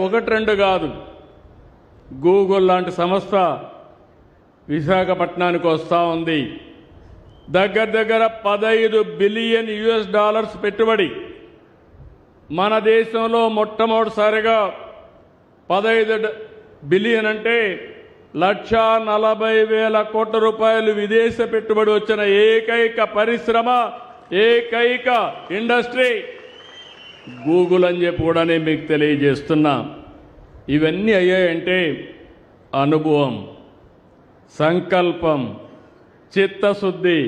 ఒకటి రెండు కాదు, గూగుల్ లాంటి సంస్థ విశాఖపట్నానికి వస్తూ ఉంది. దగ్గర 15 బిలియన్ US పెట్టుబడి. మన దేశంలో మొట్టమొదటిసారిగా 15 బిలియన్ అంటే 1,40,000 కోట్ల రూపాయలు విదేశ పెట్టుబడి వచ్చిన ఏకైక పరిశ్రమ, ఏకైక ఇండస్ట్రీ గూగుల్ అని చెప్పి కూడా నేను మీకు తెలియజేస్తున్నా. ఇవన్నీ అయ్యాయంటే అనుభవం, సంకల్పం, చిత్తశుద్ధి,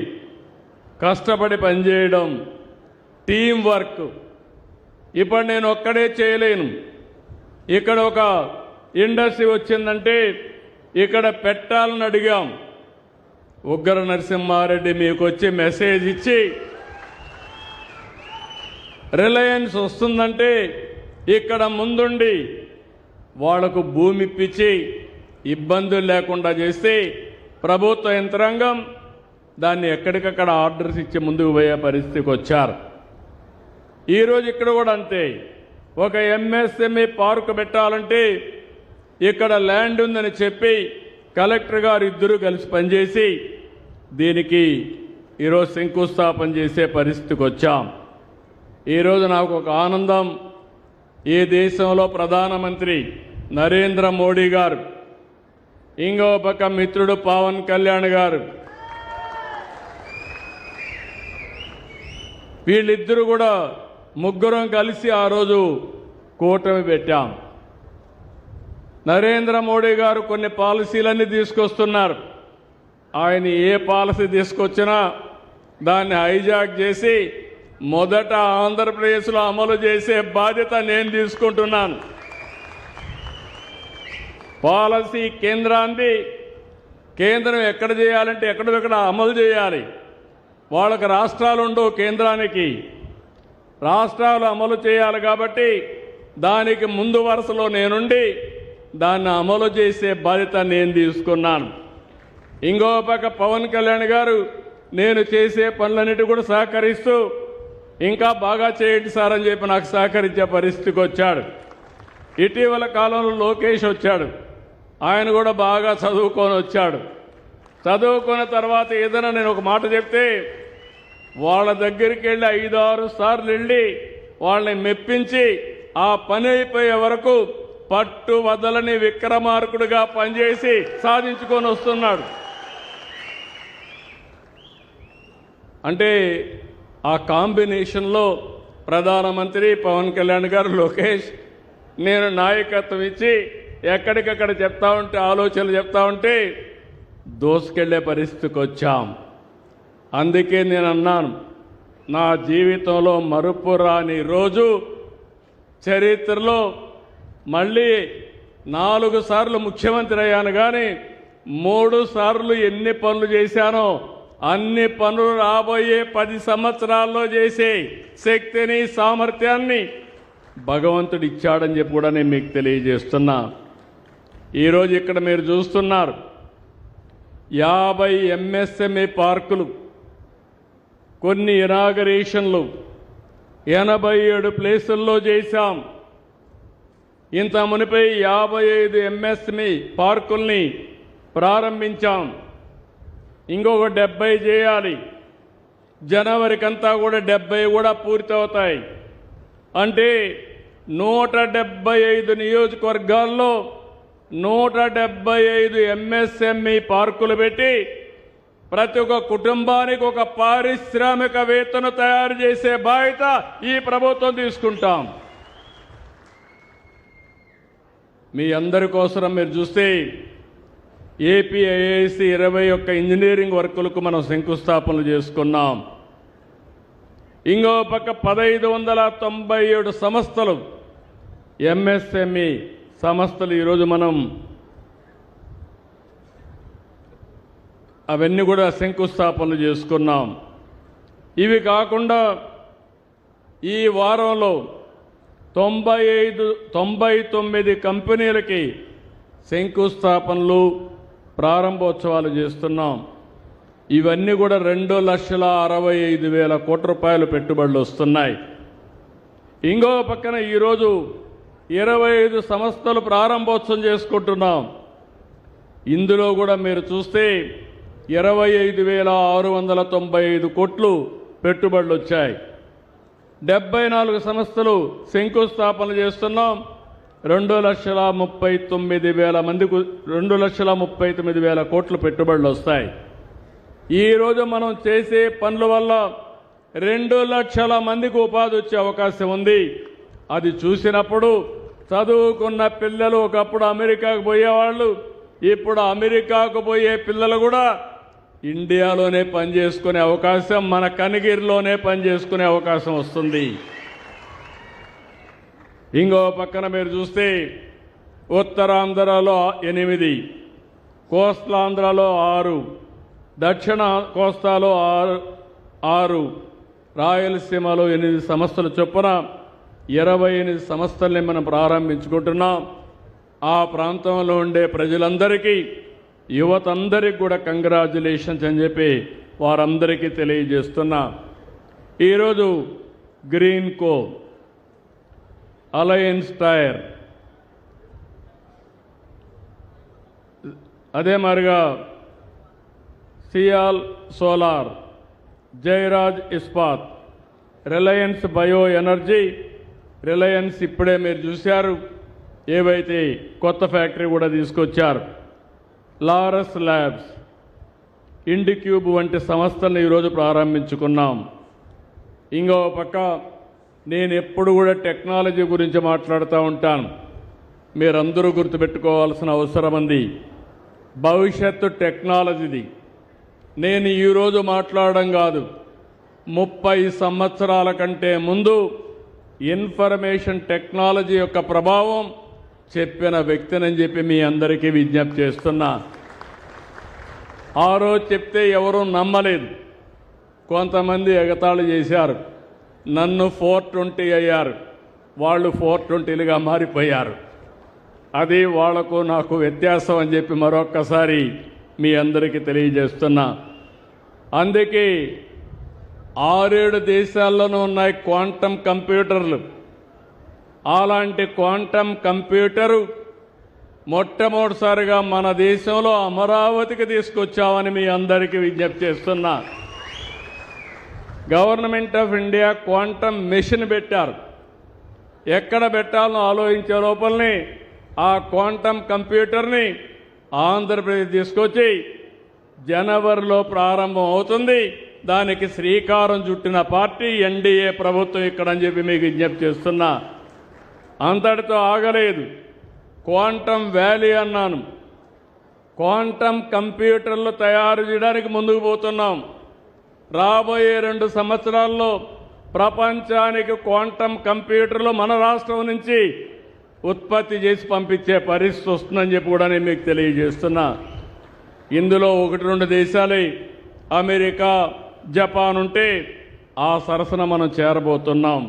కష్టపడి పనిచేయడం, టీం వర్క్. ఇప్పుడు నేను ఒక్కడే చేయలేను. ఇక్కడ ఒక ఇండస్ట్రీ వచ్చిందంటే ఇక్కడ పెట్టాలని అడిగాం. ఉగ్ర నరసింహారెడ్డి మీకు వచ్చి మెసేజ్ ఇచ్చి రిలయన్స్ వస్తుందంటే ఇక్కడ ముందుండి వాళ్లకు భూమి ఇప్పించి ఇబ్బందులు లేకుండా చేస్తే ప్రభుత్వ యంత్రాంగం దాన్ని ఎక్కడికక్కడ ఆర్డర్స్ ఇచ్చి ముందుకు పోయే పరిస్థితికి వచ్చారు. ఈరోజు ఇక్కడ కూడా అంతే. ఒక MSME పార్కు పెట్టాలంటే ఇక్కడ ల్యాండ్ ఉందని చెప్పి కలెక్టర్ గారు ఇద్దరు కలిసి పనిచేసి దీనికి ఈరోజు శంకుస్థాపన చేసే పరిస్థితికి వచ్చాం. ఈరోజు నాకు ఒక ఆనందం, ఈ దేశంలో ప్రధానమంత్రి నరేంద్ర మోడీ గారు, ఇంకో పక్క మిత్రుడు పవన్ కళ్యాణ్ గారు, వీళ్ళిద్దరూ కూడా ముగ్గురం కలిసి ఆ రోజు కూటమి పెట్టాం. నరేంద్ర మోడీ గారు కొన్ని పాలసీలన్నీ తీసుకొస్తున్నారు. ఆయన ఏ పాలసీ తీసుకొచ్చినా దాన్ని హైజాక్ చేసి మొదట ఆంధ్రప్రదేశ్లో అమలు చేసే బాధ్యత నేను తీసుకుంటున్నాను. పాలసీ కేంద్రాన్ని, కేంద్రం ఎక్కడ చేయాలంటే ఎక్కడెక్కడ అమలు చేయాలి. వాళ్ళకి రాష్ట్రాలు ఉండవు, కేంద్రానికి రాష్ట్రాలు అమలు చేయాలి. కాబట్టి దానికి ముందు వరుసలో నేనుండి దాన్ని అమలు చేసే బాధ్యత నేను తీసుకున్నాను. ఇంకో పక్క పవన్ కళ్యాణ్ గారు నేను చేసే పనులన్నిటి కూడా సహకరిస్తూ ఇంకా బాగా చేయండి సార్ అని చెప్పి నాకు సహకరించే పరిస్థితికి వచ్చాడు. ఇటీవల కాలంలో లోకేష్ వచ్చాడు. ఆయన కూడా బాగా చదువుకొని వచ్చాడు. చదువుకున్న తర్వాత ఏదైనా నేను ఒక మాట చెప్తే వాళ్ళ దగ్గరికి వెళ్ళి 5-6 సార్లు వెళ్ళి వాళ్ళని మెప్పించి ఆ పని అయిపోయే వరకు పట్టు వదలని విక్రమార్కుడిగా పనిచేసి సాధించుకొని వస్తున్నాడు. అంటే ఆ కాంబినేషన్లో ప్రధానమంత్రి పవన్ కళ్యాణ్ గారు, లోకేష్, నేను నాయకత్వం ఇచ్చి ఎక్కడికక్కడ చెప్తా ఉంటే, ఆలోచనలు చెప్తా ఉంటే దోసుకెళ్లే పరిస్థితికి వచ్చాం. అందుకే నేను అన్నాను, నా జీవితంలో మరుపురాని రోజు చరిత్రలో మళ్ళీ 4 సార్లు ముఖ్యమంత్రి అయ్యాను, కానీ 3 సార్లు ఎన్ని పనులు చేశానో అన్ని పనులు రాబోయే 10 సంవత్సరాల్లో చేసే శక్తిని, సామర్థ్యాన్ని భగవంతుడు ఇచ్చాడని చెప్పి కూడా నేను మీకు తెలియజేస్తున్నా. ఈరోజు ఇక్కడ మీరు చూస్తున్నారు 50 MSME పార్కులు, కొన్ని ఇనాగరేషన్లు 87 ప్లేసుల్లో చేశాం. ఇంత మునిపై 55 MSME పార్కుల్ని ప్రారంభించాం. ఇంకొక 70 చేయాలి. జనవరికంతా కూడా 70 కూడా పూర్తవుతాయి. అంటే 175 నియోజకవర్గాల్లో 175 MSME పార్కులు పెట్టి ప్రతి ఒక్క కుటుంబానికి ఒక పారిశ్రామికవేత్తను తయారు చేసే బాధ్యత ఈ ప్రభుత్వం తీసుకుంటాం. మీ అందరి కోసం మీరు చూస్తే APIIC 21 ఇంజనీరింగ్ వర్కులకు మనం శంకుస్థాపనలు చేసుకున్నాం. ఇంకో పక్క 1597 సంస్థలు, MSME సంస్థలు ఈరోజు మనం అవన్నీ కూడా శంకుస్థాపనలు చేసుకున్నాం. ఇవి కాకుండా ఈ వారంలో 99 కంపెనీలకి శంకుస్థాపనలు, ప్రారంభోత్సవాలు చేస్తున్నాం. ఇవన్నీ కూడా 2,65,000 కోట్ల రూపాయలు పెట్టుబడులు వస్తున్నాయి. ఇంకో పక్కన ఈరోజు 25 సంస్థలు ప్రారంభోత్సవం చేసుకుంటున్నాం. ఇందులో కూడా మీరు చూస్తే 25,695 కోట్లు పెట్టుబడులు వచ్చాయి. 74 సంస్థలు శంకుస్థాపన చేస్తున్నాం. 2,39,000 కోట్లు పెట్టుబడులు వస్తాయి. ఈరోజు మనం చేసే పనుల వల్ల 2 లక్షల మందికి ఉపాధి వచ్చే అవకాశం ఉంది. అది చూసినప్పుడు చదువుకున్న పిల్లలు ఒకప్పుడు అమెరికాకు పోయేవాళ్ళు, ఇప్పుడు అమెరికాకు పోయే పిల్లలు కూడా ఇండియాలోనే పనిచేసుకునే అవకాశం, మన కనిగిరిలోనే పనిచేసుకునే అవకాశం వస్తుంది. ఇంకో పక్కన మీరు చూస్తే ఉత్తరాంధ్రలో 8, కోస్తాంధ్రలో 6, దక్షిణ కోస్తాలో 6, రాయలసీమలో 8 సంస్థలు చొప్పున 28 సంస్థల్ని మనం ప్రారంభించుకుంటున్నాం. ఆ ప్రాంతంలో ఉండే ప్రజలందరికీ, యువతందరికీ కూడా కంగ్రాచ్యులేషన్స్ అని చెప్పి వారందరికీ తెలియజేస్తున్నా. ఈరోజు గ్రీన్ కో, అలయన్స్ టైర్, అదే మాదిరిగా Sial solar, Jayaraj Ispat, Reliance bio energy, Reliance ఇప్పుడే మీరు చూశారు ఏవైతే కొత్త ఫ్యాక్టరీ కూడా తీసుకొచ్చారు, లారస్ ల్యాబ్స్, ఇండిక్యూబ్ వంటి సంస్థలను ఈరోజు ప్రారంభించుకున్నాం. ఇంకో పక్క నేను ఎప్పుడు కూడా టెక్నాలజీ గురించి మాట్లాడుతూ ఉంటాను. మీరందరూ గుర్తుపెట్టుకోవాల్సిన అవసరం ఉంది. భవిష్యత్తు టెక్నాలజీది. నేను ఈరోజు మాట్లాడడం కాదు, 30 సంవత్సరాల కంటే ముందు ఇన్ఫర్మేషన్ టెక్నాలజీ యొక్క ప్రభావం చెప్పిన వ్యక్తినని చెప్పి మీ అందరికీ విజ్ఞప్తి చేస్తున్నా. ఆ రోజు చెప్తే ఎవరూ నమ్మలేదు. కొంతమంది ఎగతాళి చేశారు. నన్ను 420 అయ్యారు, వాళ్ళు 420లుగా మారిపోయారు. అది వాళ్లకు నాకు వ్యత్యాసం అని చెప్పి మరొక్కసారి మీ అందరికీ తెలియజేస్తున్నా. అందుకే 6-7 దేశాల్లోనూ ఉన్నాయి క్వాంటమ్ కంప్యూటర్లు. అలాంటి క్వాంటమ్ కంప్యూటరు మొట్టమొదటిసారిగా మన దేశంలో అమరావతికి తీసుకొచ్చామని మీ అందరికీ విజ్ఞప్తి చేస్తున్నా. Government of India quantum machine పెట్టారు. ఎక్కడ పెట్టాలని ఆలోచించే లోపలనే ఆ క్వాంటమ్ కంప్యూటర్ని ఆంధ్రప్రదేశ్ తీసుకొచ్చి జనవరిలో ప్రారంభం అవుతుంది. దానికి శ్రీకారం చుట్టిన పార్టీ ఎన్డీఏ ప్రభుత్వం ఇక్కడని చెప్పి మీకు విజ్ఞప్తి చేస్తున్నా. అంతటితో ఆగలేదు. క్వాంటమ్ వ్యాలీ అన్నాను. క్వాంటమ్ కంప్యూటర్లు తయారు చేయడానికి ముందుకు పోతున్నాం. రాబోయే 2 సంవత్సరాల్లో ప్రపంచానికి క్వాంటమ్ కంప్యూటర్లు మన రాష్ట్రం నుంచి ఉత్పత్తి చేసి పంపించే పరిస్థితి వస్తుందని చెప్పి కూడా నేను మీకు తెలియజేస్తున్నా. ఇందులో 1-2 దేశాలే అమెరికా, జపాన్ ఉంటే ఆ సరసన మనం చేరబోతున్నాం.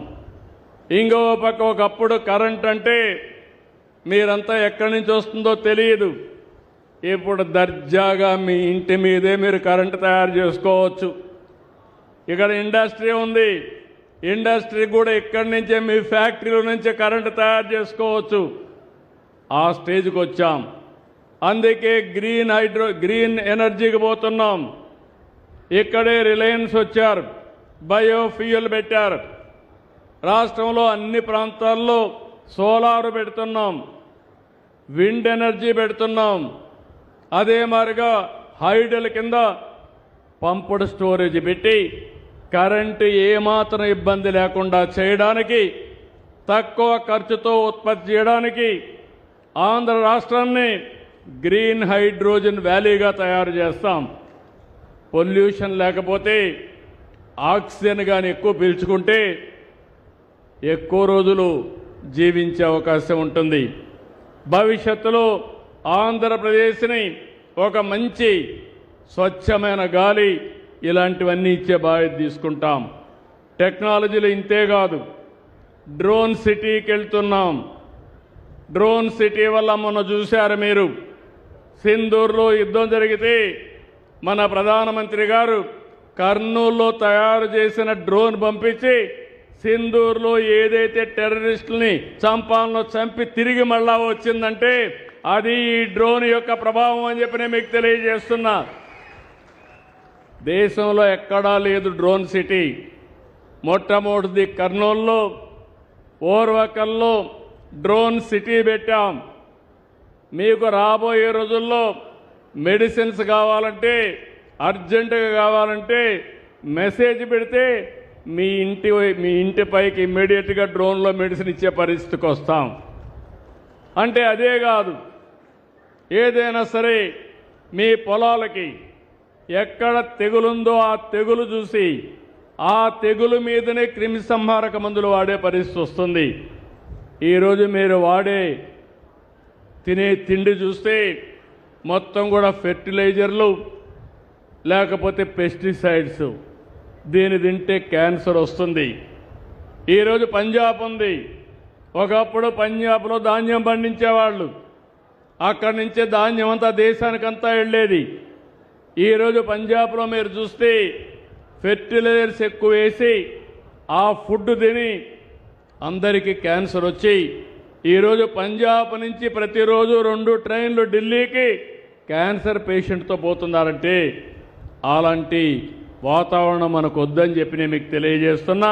ఇంకో పక్క ఒకప్పుడు కరెంట్ అంటే మీరంతా ఎక్కడి నుంచి వస్తుందో తెలియదు. ఇప్పుడు దర్జాగా మీ ఇంటి మీదే మీరు కరెంటు తయారు చేసుకోవచ్చు. ఇక్కడ ఇండస్ట్రీ ఉంది. ఇండస్ట్రీ కూడా ఇక్కడి నుంచే మీ ఫ్యాక్టరీల నుంచే కరెంటు తయారు చేసుకోవచ్చు. ఆ స్టేజ్కి వచ్చాం. అందుకే గ్రీన్ ఎనర్జీకి పోతున్నాం. ఇక్కడే రిలయన్స్ వచ్చారు, బయోఫ్యూయల్ పెట్టారు. రాష్ట్రంలో అన్ని ప్రాంతాల్లో సోలార్ పెడుతున్నాం, విండ్ ఎనర్జీ పెడుతున్నాం. అదే మాదిరిగా హైడల్ కింద పంప్డ్ స్టోరేజ్ పెట్టి కరెంటు ఏమాత్రం ఇబ్బంది లేకుండా చేయడానికి, తక్కువ ఖర్చుతో ఉత్పత్తి చేయడానికి ఆంధ్ర రాష్ట్రాన్ని గ్రీన్ హైడ్రోజన్ వ్యాలీగా తయారు చేస్తాం. పొల్యూషన్ లేకపోతే ఆక్సిజన్ కానీ ఎక్కువ పీల్చుకుంటే ఎక్కువ రోజులు జీవించే అవకాశం ఉంటుంది. భవిష్యత్తులో ఆంధ్రప్రదేశ్ని ఒక మంచి స్వచ్ఛమైన గాలి ఇలాంటివన్నీ ఇచ్చే బాధ్యత తీసుకుంటాం. టెక్నాలజీలు ఇంతే కాదు, డ్రోన్ సిటీకి వెళ్తున్నాం. డ్రోన్ సిటీ వల్ల మొన్న చూశారు మీరు, సింధూర్లో యుద్ధం జరిగితే మన ప్రధానమంత్రి గారు కర్నూలులో తయారు చేసిన డ్రోన్ పంపించి సింధూర్లో ఏదైతే టెర్రరిస్టుల్ని చంపాలనో చంపి తిరిగి మళ్ళా వచ్చిందంటే అది ఈ డ్రోన్ యొక్క ప్రభావం అని చెప్పి నేను మీకు తెలియజేస్తున్నా. దేశంలో ఎక్కడా లేదు డ్రోన్ సిటీ. మొట్టమొదటిది కర్నూలులో ఓర్వకల్లో డ్రోన్ సిటీ పెట్టాం. మీకు రాబోయే రోజుల్లో మెడిసిన్స్ కావాలంటే అర్జెంటుగా కావాలంటే మెసేజ్ పెడితే మీ ఇంటిపైకి ఇమ్మీడియట్గా డ్రోన్లో మెడిసిన్ ఇచ్చే పరిస్థితికి వస్తాం. అంటే అదే కాదు, ఏదైనా సరే మీ పొలాలకి ఎక్కడ తెగులుందో ఆ తెగులు చూసి ఆ తెగులు మీదనే క్రిమి సంహారక మందులు వాడే పరిస్థితి వస్తుంది. ఈరోజు మీరు తినే తిండి చూస్తే మొత్తం కూడా ఫెర్టిలైజర్లు లేకపోతే పెస్టిసైడ్స్. దీని తింటే క్యాన్సర్ వస్తుంది. ఈరోజు పంజాబ్ ఉంది. ఒకప్పుడు పంజాబ్లో ధాన్యం పండించేవాళ్ళు. అక్కడి నుంచే ధాన్యం అంతా దేశానికంతా వెళ్ళేది. ఈరోజు పంజాబ్లో మీరు చూస్తే ఫెర్టిలైజర్స్ ఎక్కువ వేసి ఆ ఫుడ్ తిని అందరికీ క్యాన్సర్ వచ్చి ఈరోజు పంజాబ్ నుంచి ప్రతిరోజు 2 ట్రైన్లు ఢిల్లీకి క్యాన్సర్ పేషెంట్తో పోతున్నారంటే అలాంటి వాతావరణం మనకు వద్దని చెప్పి నేను మీకు తెలియజేస్తున్నా.